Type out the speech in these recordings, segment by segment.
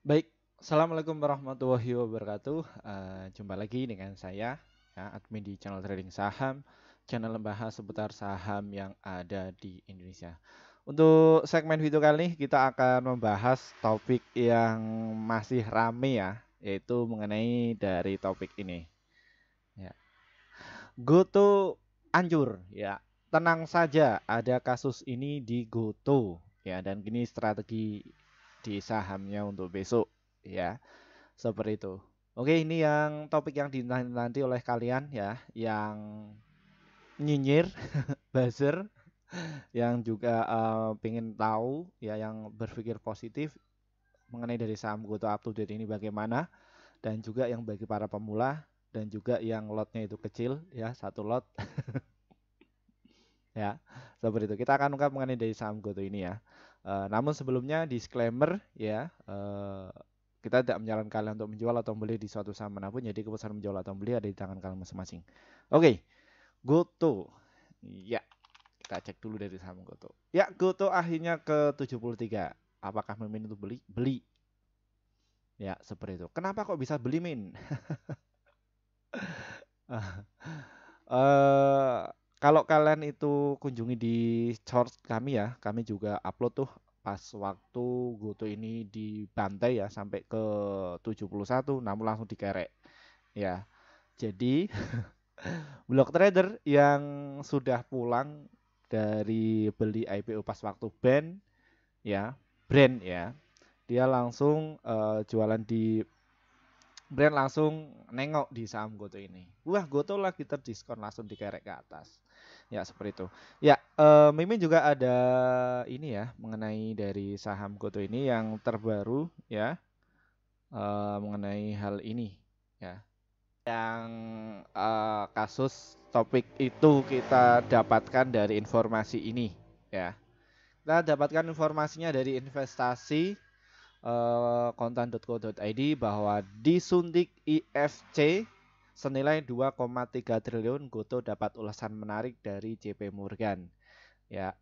Baik, Assalamualaikum warahmatullahi wabarakatuh. Jumpa lagi dengan saya, ya, admin di channel trading saham, channel membahas seputar saham yang ada di Indonesia. Untuk segmen video kali ini kita akan membahas topik yang masih rame ya, yaitu mengenai dari topik ini. Ya. Goto hancur, ya. Tenang saja, ada kasus ini di Goto, ya, dan gini strategi di sahamnya untuk besok, ya. Seperti itu. Oke, ini yang topik yang dinanti oleh kalian ya, yang nyinyir, buzzer, yang juga pengen tahu ya, yang berpikir positif mengenai dari saham Goto up to date ini bagaimana, dan juga yang bagi para pemula dan juga yang lotnya itu kecil ya, satu lot ya. Seperti itu. Kita akan ungkap mengenai dari saham Goto ini ya. Namun sebelumnya disclaimer ya, kita tidak menyarankan kalian untuk menjual atau membeli di suatu saham manapun. Jadi keputusan menjual atau membeli ada di tangan kalian masing-masing. Oke, Goto. Ya, kita cek dulu dari saham Goto. Ya, Goto akhirnya ke 73. Apakah Mimin itu beli? Beli. Ya, seperti itu. Kenapa kok bisa beli, Min? eh Kalau kalian itu kunjungi di short kami ya, kami juga upload tuh pas waktu Goto ini dibantai ya sampai ke 71, namun langsung dikerek ya. Jadi block trader yang sudah pulang dari beli IPO pas waktu ya, brand ya, dia langsung jualan di brand, langsung nengok di saham Goto ini. Wah, Goto lagi terdiskon, langsung dikerek ke atas. Ya, seperti itu. Ya, Mimin juga ada ini ya mengenai dari saham Goto ini yang terbaru ya, mengenai hal ini ya. Yang kasus topik itu kita dapatkan dari informasi ini ya. Kita dapatkan informasinya dari investasi kontan.co.id bahwa disuntik IFC senilai 2,3 triliun, Goto dapat ulasan menarik dari JP Morgan. Ya,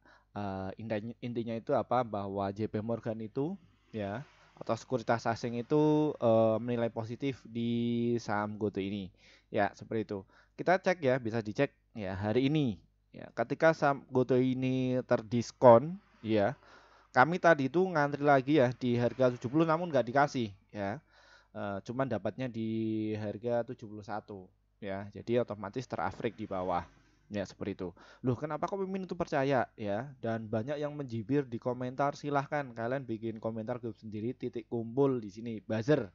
intinya itu apa? Bahwa JP Morgan itu ya, atau sekuritas asing itu menilai positif di saham Goto ini. Ya, seperti itu. Kita cek ya, bisa dicek ya hari ini. Ya, ketika saham Goto ini terdiskon, ya, kami tadi itu ngantri lagi ya di harga 70 namun nggak dikasih ya. Cuman dapatnya di harga 71 ya. Jadi otomatis terafrik di bawah. Ya, seperti itu. Loh, kenapa kok Mimin itu percaya ya? Dan banyak yang menjibir di komentar, silahkan kalian bikin komentar grup sendiri, titik kumpul di sini, buzzer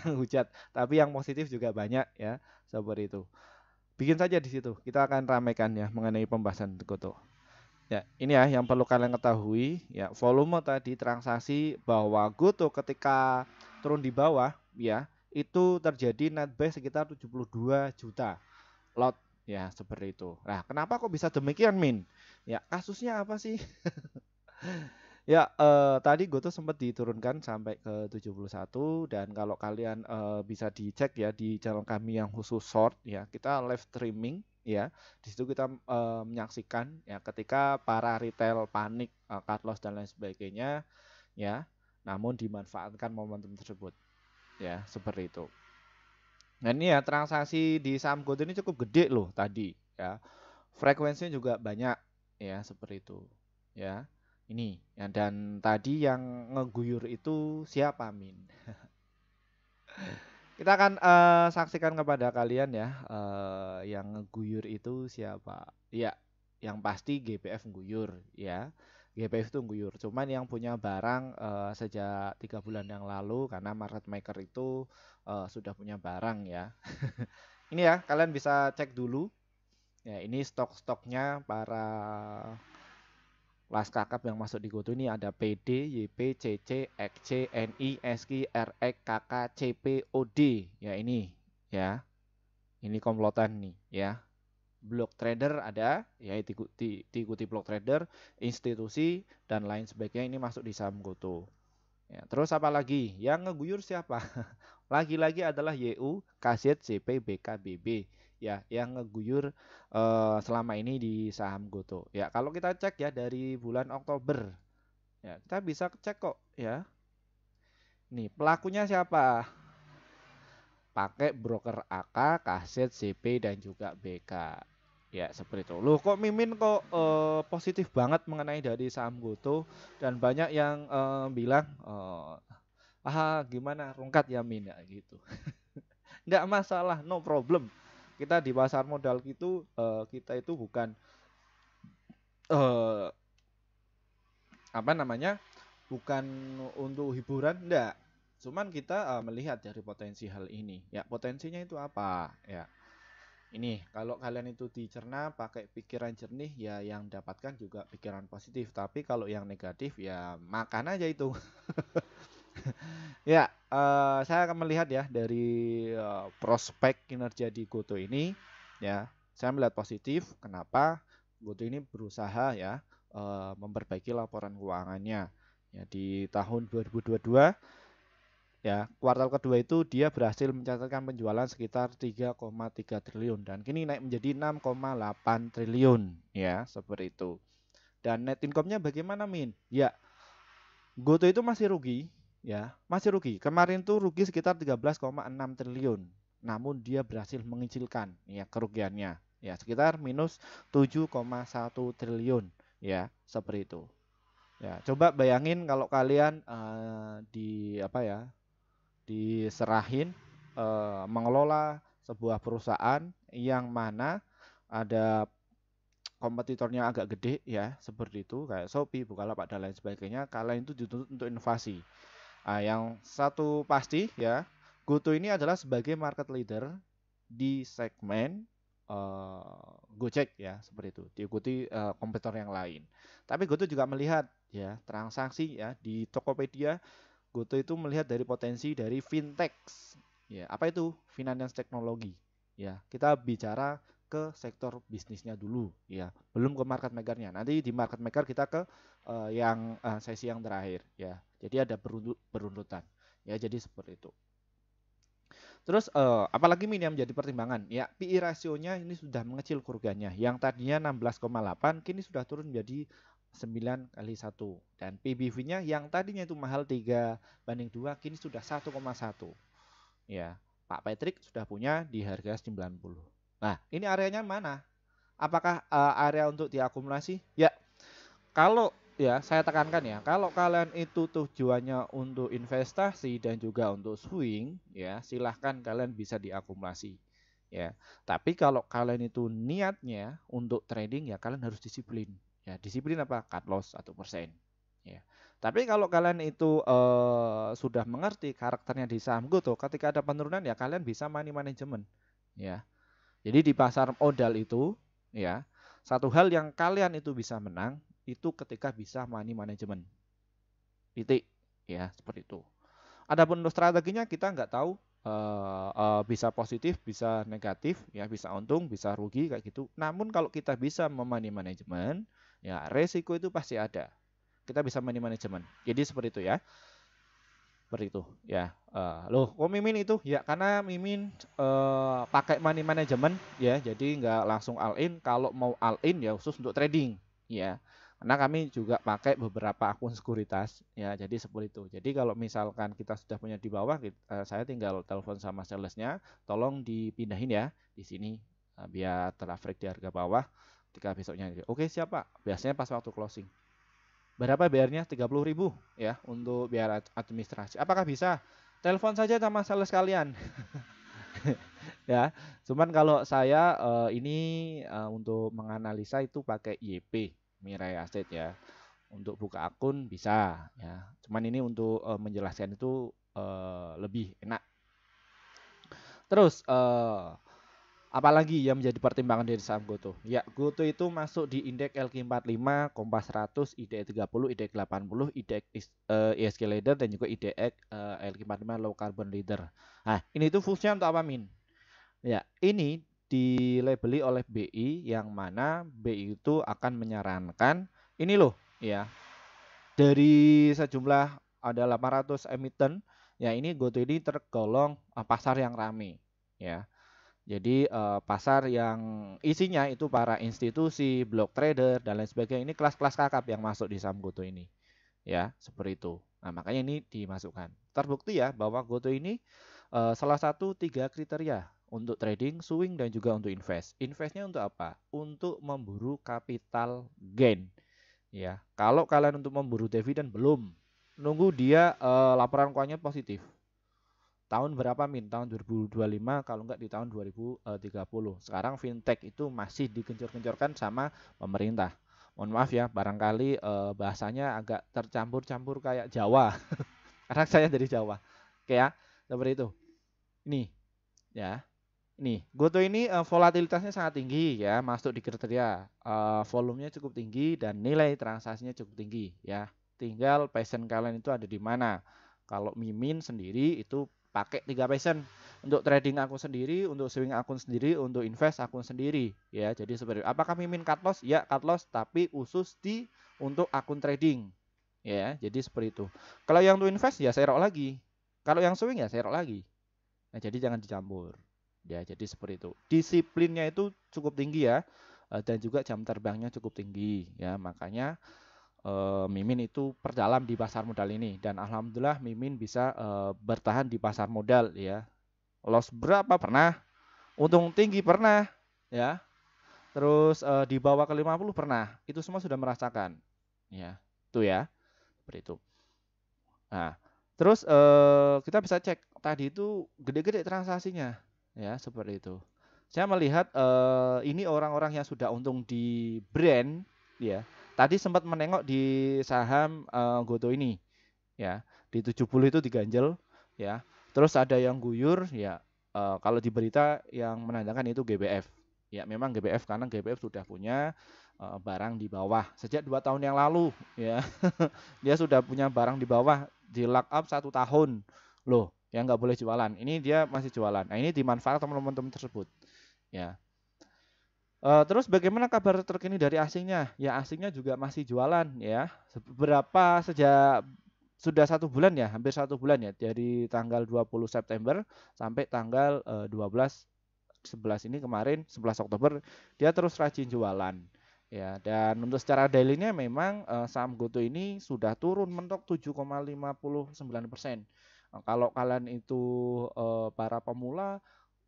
yang hujat. Tapi yang positif juga banyak ya, seperti itu. Bikin saja di situ. Kita akan ramaikan ya mengenai pembahasan Goto. Ya, ini ya yang perlu kalian ketahui ya, volume tadi transaksi bahwa Goto ketika turun di bawah ya, itu terjadi net buy sekitar 72 juta lot ya, seperti itu. Nah, kenapa kok bisa demikian, Min? Ya, kasusnya apa sih? Ya, tadi Goto sempat diturunkan sampai ke 71, dan kalau kalian bisa dicek ya di channel kami yang khusus short ya, kita live streaming ya. Di situ kita menyaksikan ya ketika para retail panik, cut loss dan lain sebagainya ya. Namun dimanfaatkan momentum tersebut ya, seperti itu. Nah, ini ya transaksi di saham Goto ini cukup gede loh tadi ya. Frekuensinya juga banyak ya, seperti itu ya. Ini ya, dan tadi yang ngeguyur itu siapa, Min? Kita akan saksikan kepada kalian ya, yang ngeguyur itu siapa. Ya, yang pasti GPF guyur ya. GPF itu guyur. Cuman yang punya barang sejak 3 bulan yang lalu, karena market maker itu sudah punya barang ya. Ini ya, kalian bisa cek dulu. Ya, ini stok-stoknya para Las Kakap yang masuk di Goto ini ada PD, YP, CC, XC, NI, SK, RX, KK, CP, OD. Ya, ini ya. Ini komplotan nih ya. Block trader ada, ya diikuti block trader, institusi dan lain sebagainya, ini masuk di saham Goto. Ya, terus apa lagi? Yang ngeguyur siapa? Lagi-lagi adalah YU, KZ, CP, BK, BB. Ya, yang ngeguyur selama ini di saham Goto. Ya, kalau kita cek ya dari bulan Oktober, ya kita bisa cek kok ya. Nih, pelakunya siapa? Pakai broker AK, Kaset, CP dan juga BK. Ya, seperti itu. Loh, kok Mimin kok positif banget mengenai dari saham Goto dan banyak yang bilang gimana rungkat ya Min ya gitu. Nggak masalah, no problem. Kita di pasar modal gitu kita itu bukan eh apa namanya? Bukan untuk hiburan, enggak. Cuman kita melihat dari potensi hal ini. Ya, potensinya itu apa? Ya, ini kalau kalian itu dicerna pakai pikiran jernih ya yang dapatkan juga pikiran positif. Tapi kalau yang negatif ya makan aja itu. Ya, saya akan melihat ya dari prospek kinerja di Goto ini ya. Saya melihat positif. Kenapa? Goto ini berusaha ya memperbaiki laporan keuangannya. Ya, di tahun 2022 ya, kuartal kedua itu dia berhasil mencatatkan penjualan sekitar 3,3 triliun dan kini naik menjadi 6,8 triliun ya, seperti itu. Dan net income-nya bagaimana, Min? Ya, Goto itu masih rugi ya, masih rugi. Kemarin tuh rugi sekitar 13,6 triliun. Namun dia berhasil mengecilkan ya kerugiannya ya sekitar minus 7,1 triliun ya, seperti itu. Ya, coba bayangin kalau kalian di apa ya? Diserahin mengelola sebuah perusahaan yang mana ada kompetitornya agak gede ya seperti itu kayak Shopee, Bukalapak dan lain sebagainya. Kalian itu dituntut untuk inovasi. Yang satu pasti ya, GoTo ini adalah sebagai market leader di segmen Gojek ya seperti itu. Diikuti kompetitor yang lain. Tapi GoTo juga melihat ya transaksi ya di Tokopedia. Goto itu melihat dari potensi dari fintech. Ya, apa itu? Finance teknologi. Ya, kita bicara ke sektor bisnisnya dulu, ya. Belum ke market makernya. Nanti di market maker kita ke yang sesi yang terakhir, ya. Jadi ada berurutan. Ya, jadi seperti itu. Terus apalagi Min yang menjadi pertimbangan? Ya, PI rasionya ini sudah mengecil kerugiannya. Yang tadinya 16,8 kini sudah turun menjadi 9 kali 1. Dan PBV-nya yang tadinya itu mahal 3/2 kini sudah 1,1. Ya, Pak Patrick sudah punya di harga 90. Nah, ini areanya mana? Apakah area untuk diakumulasi? Ya, kalau ya saya tekankan ya, kalau kalian itu tujuannya untuk investasi dan juga untuk swing, ya silahkan kalian bisa diakumulasi. Ya, tapi kalau kalian itu niatnya untuk trading ya kalian harus disiplin. Ya, disiplin apa? Cut loss 1%. Ya. Tapi kalau kalian itu sudah mengerti karakternya di saham Goto, ketika ada penurunan ya kalian bisa money management. Ya. Jadi di pasar modal itu ya, satu hal yang kalian itu bisa menang itu ketika bisa money management. Titik. Ya, seperti itu. Adapun untuk strateginya kita nggak tahu bisa positif, bisa negatif, ya bisa untung, bisa rugi kayak gitu. Namun kalau kita bisa money management, ya resiko itu pasti ada. Kita bisa money management. Jadi seperti itu ya. Seperti itu ya. Loh, kok Mimin itu? Ya karena Mimin pakai money management ya, jadi nggak langsung all in. Kalau mau all in ya khusus untuk trading ya. Karena kami juga pakai beberapa akun sekuritas ya, jadi seperti itu. Jadi kalau misalkan kita sudah punya di bawah, saya tinggal telepon sama salesnya, tolong dipindahin ya di sini biar terafrek di harga bawah. Ketika besoknya, oke siapa? Biasanya pas waktu closing. Berapa bayarnya? 30.000 ya untuk biaya administrasi. Apakah bisa? Telepon saja sama sales kalian. Ya. Cuman kalau saya ini untuk menganalisa itu pakai YP, Mirai Asset ya. Untuk buka akun bisa ya. Cuman ini untuk menjelaskan itu lebih enak. Terus apalagi yang menjadi pertimbangan dari saham Goto? Ya, Goto itu masuk di indeks LQ45, Kompas 100, IDX 30, IDX 80, IDX ESG Leader dan juga IDX LQ45 Low Carbon Leader. Nah, ini tuh fungsinya untuk apa, Min? Ya, ini dilabeli oleh BI yang mana BI itu akan menyarankan ini loh, ya. Dari sejumlah ada 800 emiten, ya ini Goto ini tergolong pasar yang ramai, ya. Jadi pasar yang isinya itu para institusi, block trader dan lain sebagainya ini kelas-kelas kakap yang masuk di saham Goto ini. Ya, seperti itu. Nah, makanya ini dimasukkan. Terbukti ya bahwa GoTo ini salah satu 3 kriteria untuk trading, swing, dan juga untuk invest. Investnya untuk apa? Untuk memburu capital gain. Ya, kalau kalian untuk memburu dividen belum, nunggu dia laporan keuangannya positif. Tahun berapa Min? Tahun 2025 kalau enggak di tahun 2030. Sekarang fintech itu masih dikencur-kencurkan sama pemerintah. Mohon maaf ya, barangkali bahasanya agak tercampur-campur kayak Jawa. Karena saya dari Jawa. Oke ya, seperti itu. Ini ya. Nih, GoTo ini volatilitasnya sangat tinggi ya, masuk di kriteria. Volumenya cukup tinggi dan nilai transaksinya cukup tinggi ya. Tinggal passion kalian itu ada di mana. Kalau Mimin sendiri itu pakai 3 passion. Untuk trading akun sendiri, untuk swing akun sendiri, untuk invest akun sendiri ya. Jadi seperti apakah Mimin cut loss? Ya, cut loss tapi khusus di untuk akun trading. Ya, jadi seperti itu. Kalau yang untuk invest ya saya rok lagi. Kalau yang swing ya saya rok lagi. Nah, jadi jangan dicampur. Ya, jadi seperti itu. Disiplinnya itu cukup tinggi ya, dan juga jam terbangnya cukup tinggi ya. Makanya Mimin itu perdalam di pasar modal ini dan alhamdulillah Mimin bisa bertahan di pasar modal ya. Loss berapa pernah, untung tinggi pernah ya. Terus di bawah ke 50 pernah. Itu semua sudah merasakan. Ya, itu ya. Seperti itu. Nah, terus kita bisa cek tadi itu gede-gede transaksinya ya, seperti itu. Saya melihat ini orang-orang yang sudah untung di brand ya. Tadi sempat menengok di saham GoTo ini ya. Di 70 itu diganjel ya. Terus ada yang guyur ya, kalau di berita yang menandakan itu GBF. Ya, memang GBF karena GBF sudah punya barang di bawah sejak 2 tahun yang lalu ya. Dia sudah punya barang di bawah di lock up 1 tahun loh, yang nggak boleh jualan. Ini dia masih jualan. Nah, ini dimanfaatkan teman-teman tersebut ya. Terus bagaimana kabar terkini dari asingnya? Ya, asingnya juga masih jualan ya. Berapa sejak sudah 1 bulan ya, hampir 1 bulan ya, dari tanggal 20 September sampai tanggal 12 11 ini kemarin 11 Oktober dia terus rajin jualan ya. Dan untuk secara daily-nya memang saham GoTo ini sudah turun mentok 7,59%. Kalau kalian itu para pemula,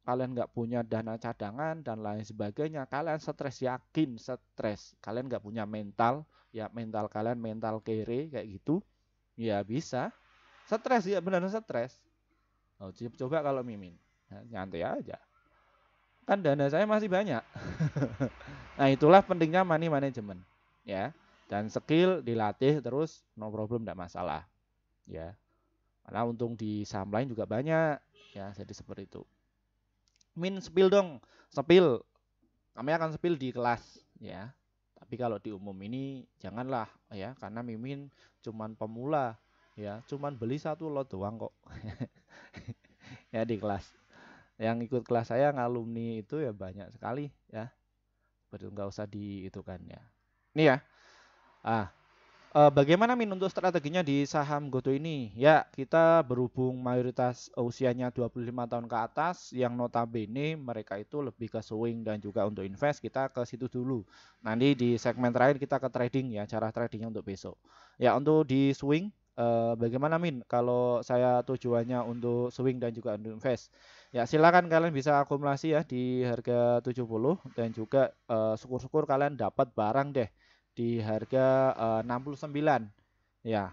kalian nggak punya dana cadangan dan lain sebagainya, kalian stres, yakin stres, kalian nggak punya mental ya, mental kalian mental kere kayak gitu ya, bisa stres ya, benar stres. Coba kalau Mimin nyantai aja, kan dana saya masih banyak. Nah, itulah pentingnya money management ya, dan skill dilatih terus, no problem, tidak masalah ya, karena untung di saham lain juga banyak ya. Jadi seperti itu. Min, spill dong, spill. Kami akan spill di kelas ya. Tapi kalau di umum ini janganlah ya, karena Mimin cuman pemula ya, cuman beli 1 lot doang kok. Ya, di kelas. Yang ikut kelas saya ngalumni itu ya banyak sekali ya. Betul, nggak usah diitukan ya. Ini ya. Ah, bagaimana Min untuk strateginya di saham GoTo ini? Ya, kita berhubung mayoritas usianya 25 tahun ke atas, yang notabene mereka itu lebih ke swing dan juga untuk invest, kita ke situ dulu. Nanti di segmen terakhir kita ke trading ya, cara tradingnya untuk besok. Ya, untuk di swing, bagaimana Min? Kalau saya tujuannya untuk swing dan juga untuk invest. Ya, silakan kalian bisa akumulasi ya di harga 70 dan juga syukur-syukur kalian dapat barang deh di harga 69 ya.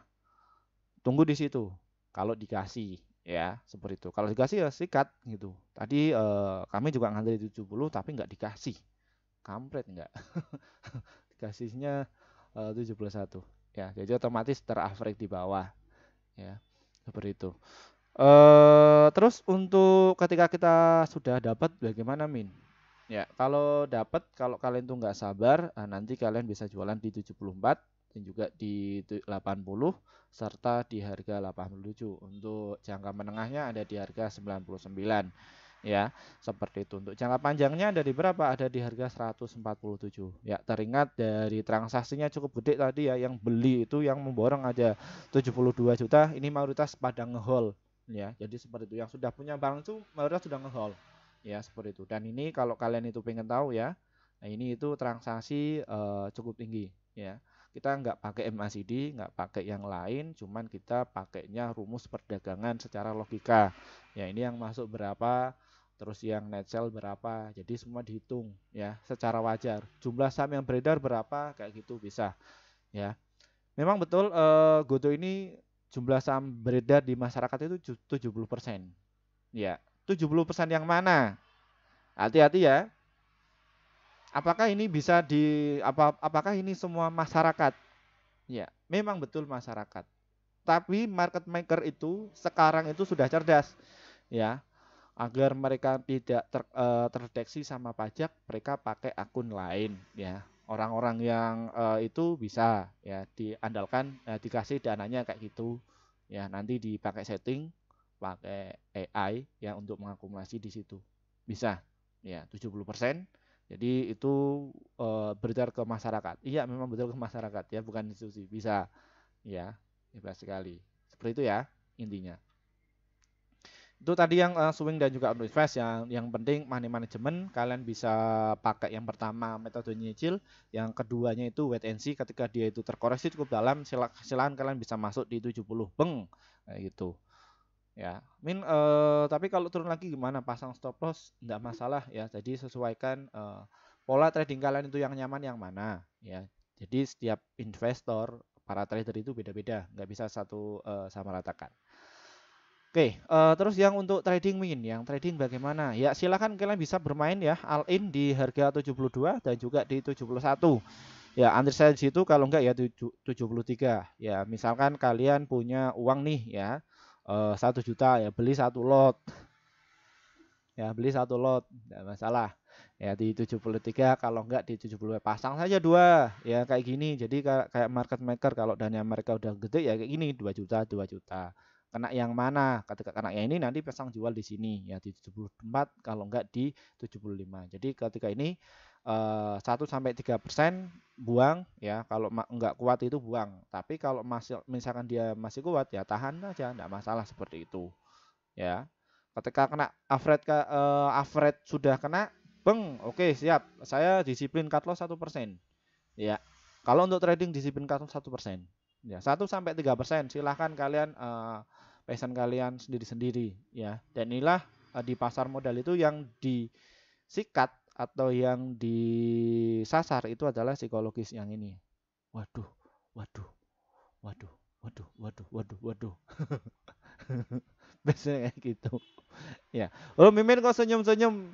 Tunggu di situ kalau dikasih ya, seperti itu. Kalau dikasih ya sikat gitu. Tadi kami juga ngambil di 70 tapi nggak dikasih, kampret nggak. Dikasihnya 71 ya, jadi otomatis teraverage di bawah ya, seperti itu. Terus untuk ketika kita sudah dapat bagaimana Min? Ya, kalau dapat, kalau kalian tuh nggak sabar, nanti kalian bisa jualan di 74 dan juga di 80 serta di harga 87. Untuk jangka menengahnya ada di harga 99 ya, seperti itu. Untuk jangka panjangnya ada di berapa? Ada di harga 147. Ya, teringat dari transaksinya cukup gede tadi ya, yang beli itu yang memborong ada 72 juta, ini mayoritas pada ngehold ya. Jadi seperti itu, yang sudah punya barang itu mayoritas sudah ngehold ya, seperti itu. Dan ini kalau kalian itu pengen tahu ya, nah ini itu transaksi cukup tinggi ya. Kita nggak pakai MACD, nggak pakai yang lain, cuman kita pakainya rumus perdagangan secara logika. Ya, ini yang masuk berapa, terus yang net sell berapa. Jadi semua dihitung ya secara wajar. Jumlah saham yang beredar berapa, kayak gitu bisa ya. Memang betul Goto ini jumlah saham beredar di masyarakat itu 70%. Ya, 70% yang mana? Hati-hati ya. Apakah ini bisa apakah ini semua masyarakat? Ya, memang betul masyarakat. Tapi market maker itu sekarang itu sudah cerdas, ya. Agar mereka tidak terdeteksi sama pajak, mereka pakai akun lain, ya. Orang-orang yang itu bisa ya diandalkan, dikasih dananya kayak gitu, ya. Nanti dipakai setting, pakai AI ya untuk mengakumulasi di situ. Bisa, ya 70%. Jadi itu beredar ke masyarakat. Iya, memang betul ke masyarakat ya, bukan institusi. Bisa. Ya, hebat sekali. Seperti itu ya intinya. Itu tadi yang swing dan juga invest yang penting money management kalian bisa pakai yang pertama metode nyicil, yang keduanya itu wait and see ketika dia itu terkoreksi cukup dalam silakan kalian bisa masuk di 70 beng kayak gitu. Ya, tapi kalau turun lagi gimana? Pasang stop loss enggak masalah ya. Jadi sesuaikan pola trading kalian itu yang nyaman yang mana ya. Jadi setiap investor, para trader itu beda-beda, nggak bisa satu sama ratakan. Oke, terus yang untuk trading win, yang trading bagaimana? Ya silakan kalian bisa bermain ya all in di harga 72 dan juga di 71. Ya, antri saya di situ kalau enggak ya 73. Ya, misalkan kalian punya uang nih ya 1 juta ya beli satu lot. Ya, beli satu lot, enggak masalah. Ya di 73 kalau enggak di 70 pasang saja dua. Ya kayak gini. Jadi kayak market maker kalau dana mereka udah gede ya kayak gini 2 juta, 2 juta. Kena yang mana? Ketika kena yang ini nanti pasang jual di sini ya di 74 kalau enggak di 75. Jadi ketika ini 1 sampai 3% buang ya, kalau enggak kuat itu buang. Tapi kalau masih misalkan dia masih kuat ya tahan aja, enggak masalah seperti itu. Ya. Ketika kena average sudah kena, beng, oke siap. Saya disiplin cut loss 1%. Ya. Kalau untuk trading disiplin cut loss 1%. Ya, 1 sampai 3% silahkan kalian passion kalian sendiri-sendiri ya. Dan inilah di pasar modal itu yang disikat atau yang disasar itu adalah psikologis yang ini. Waduh, waduh, waduh, waduh, waduh, waduh, waduh. Biasanya kayak gitu. Ya. Oh, Mimin kok senyum-senyum?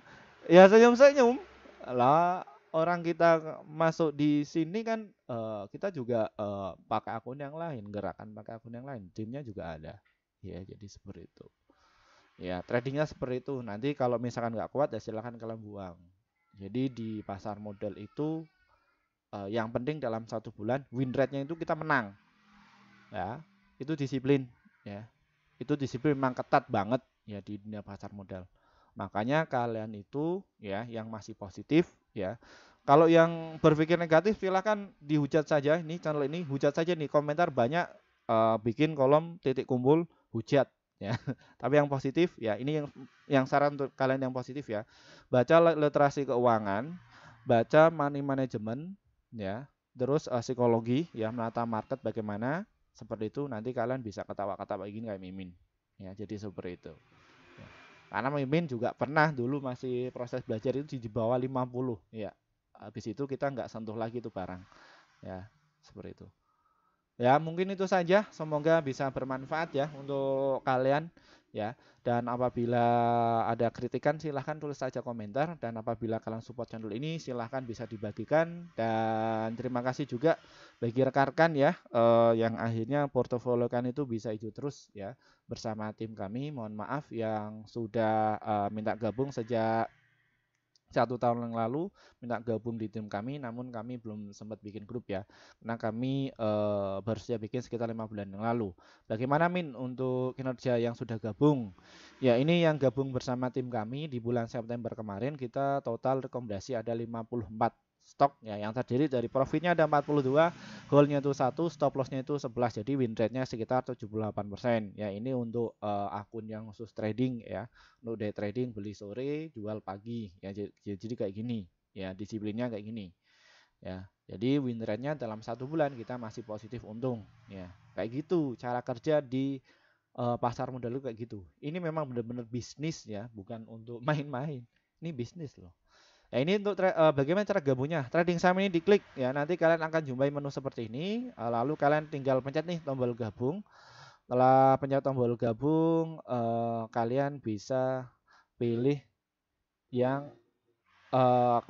Ya senyum-senyum. Lah orang kita masuk di sini kan kita juga pakai akun yang lain, gerakan pakai akun yang lain. Timnya juga ada. Ya, jadi seperti itu. Ya, tradingnya seperti itu. Nanti kalau misalkan nggak kuat ya silahkan kalian buang. Jadi di pasar modal itu yang penting dalam 1 bulan win rate-nya itu kita menang. Ya, itu disiplin. Ya, itu disiplin memang ketat banget ya di dunia pasar modal. Makanya kalian itu ya yang masih positif ya. Kalau yang berpikir negatif silahkan dihujat saja, ini channel ini hujat saja nih, komentar banyak, bikin kolom titik kumpul hujat ya. Tapi yang positif ya ini yang saran untuk kalian yang positif ya. Baca literasi keuangan, baca money management ya. Terus psikologi ya, menata market bagaimana, seperti itu nanti kalian bisa ketawa-ketawa gini kayak Mimin. Ya, jadi seperti itu. Ya. Karena Mimin juga pernah dulu masih proses belajar itu di bawah 50 ya. Habis itu kita nggak sentuh lagi itu barang. Ya, seperti itu. Ya, mungkin itu saja. Semoga bisa bermanfaat ya untuk kalian ya. Dan apabila ada kritikan silahkan tulis saja komentar, dan apabila kalian support channel ini silahkan bisa dibagikan, dan terima kasih juga bagi rekan-rekan ya yang akhirnya portofolio kan itu bisa hijau terus ya bersama tim kami. Mohon maaf yang sudah minta gabung sejak 1 tahun yang lalu, minta gabung di tim kami, namun kami belum sempat bikin grup ya, karena kami baru saja bikin sekitar 5 bulan yang lalu. Bagaimana Min untuk kinerja yang sudah gabung? Ya, ini yang gabung bersama tim kami di bulan September kemarin, kita total rekomendasi ada 54 stok ya, yang terdiri dari profitnya ada 42, goalnya itu 1, stop lossnya itu 11, jadi win rate-nya sekitar 78%. Ya, ini untuk akun yang khusus trading ya. Untuk day trading beli sore, jual pagi ya, jadi kayak gini ya, disiplinnya kayak gini ya. Jadi win rate-nya dalam 1 bulan kita masih positif untung ya. Kayak gitu cara kerja di pasar modal itu kayak gitu. Ini memang benar-benar bisnis ya, bukan untuk main-main. Ini bisnis loh. Ya ini untuk bagaimana cara gabungnya. Trading saham ini diklik ya. Nanti kalian akan jumpai menu seperti ini. Lalu kalian tinggal pencet nih tombol gabung. Setelah pencet tombol gabung, kalian bisa pilih yang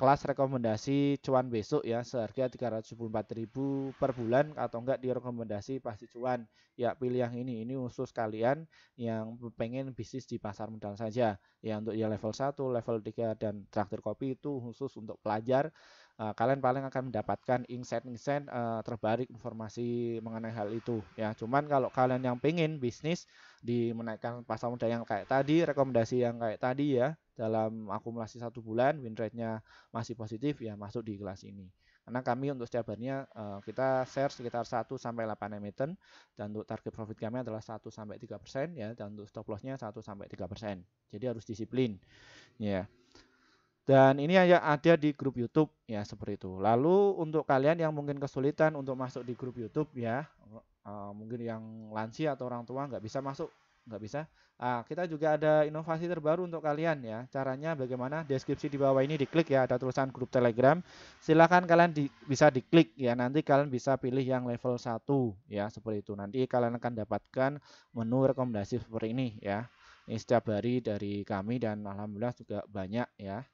kelas rekomendasi cuan besok ya seharga 374.000 per bulan atau enggak direkomendasi pasti cuan. Ya pilih yang ini khusus kalian yang pengen bisnis di pasar modal saja. Ya untuk ya level 1, level 3 dan traktir kopi itu khusus untuk pelajar. Kalian paling akan mendapatkan insight-insight terbaru informasi mengenai hal itu ya. Cuman kalau kalian yang pengen bisnis di menaikkan pasar modal yang kayak tadi, rekomendasi yang kayak tadi ya, dalam akumulasi 1 bulan win rate-nya masih positif ya masuk di kelas ini. Karena kami untuk setiap harinya kita share sekitar 1 sampai 8 emiten dan untuk target profit kami adalah 1 sampai 3% ya dan untuk stop loss-nya 1 sampai 3%. Jadi harus disiplin ya. Dan ini hanya ada di grup YouTube ya seperti itu. Lalu untuk kalian yang mungkin kesulitan untuk masuk di grup YouTube ya, mungkin yang lansia atau orang tua nggak bisa masuk, nggak bisa. Kita juga ada inovasi terbaru untuk kalian ya. Caranya bagaimana? Deskripsi di bawah ini diklik ya, ada tulisan grup Telegram. Silakan kalian bisa diklik ya. Nanti kalian bisa pilih yang level 1 ya seperti itu. Nanti kalian akan dapatkan menu rekomendasi seperti ini ya. Ini setiap hari dari kami dan alhamdulillah juga banyak ya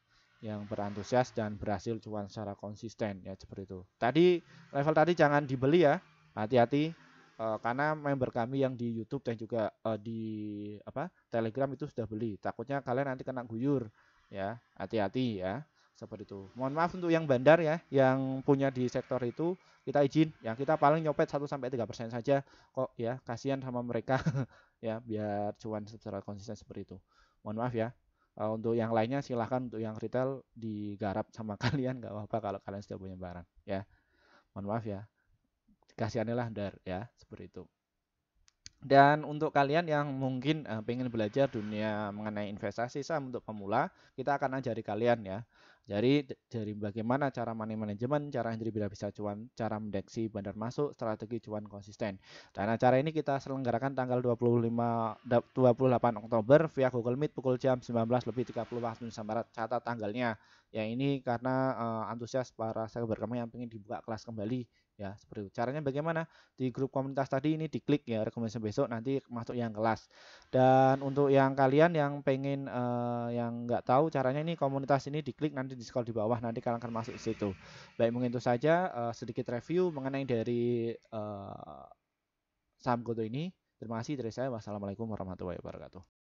yang berantusias dan berhasil cuan secara konsisten ya seperti itu. Tadi level tadi jangan dibeli ya, hati-hati karena member kami yang di YouTube dan juga di Telegram itu sudah beli. Takutnya kalian nanti kena guyur ya, hati-hati ya seperti itu. Mohon maaf untuk yang bandar ya, yang punya di sektor itu kita izin, yang kita paling nyopet 1-3% saja kok ya, kasihan sama mereka ya biar cuan secara konsisten seperti itu. Mohon maaf ya. Untuk yang lainnya silahkan untuk yang retail digarap sama kalian nggak apa-apa kalau kalian sudah punya barang ya. Mohon maaf ya. Kasihanlah dar ya seperti itu. Dan untuk kalian yang mungkin pengen belajar dunia mengenai investasi saham untuk pemula, kita akan ajari kalian ya. Jadi dari bagaimana cara money management, cara entry bila bisa cuan, cara mendeteksi bandar masuk, strategi cuan konsisten. Dan acara ini kita selenggarakan tanggal 28 Oktober via Google Meet pukul jam 19:30 waktu Indonesia Barat. Catat tanggalnya. Ya ini karena antusias para sahabat kami yang ingin dibuka kelas kembali ya seperti itu. Caranya bagaimana? Di grup komunitas tadi ini diklik ya rekomendasi besok nanti masuk yang kelas. Dan untuk yang kalian yang pengen yang nggak tahu caranya ini komunitas ini diklik nanti di scroll di bawah nanti kalian akan masuk ke situ. Baik mungkin itu saja sedikit review mengenai dari saham Goto ini. Terima kasih dari saya. Wassalamualaikum warahmatullahi wabarakatuh.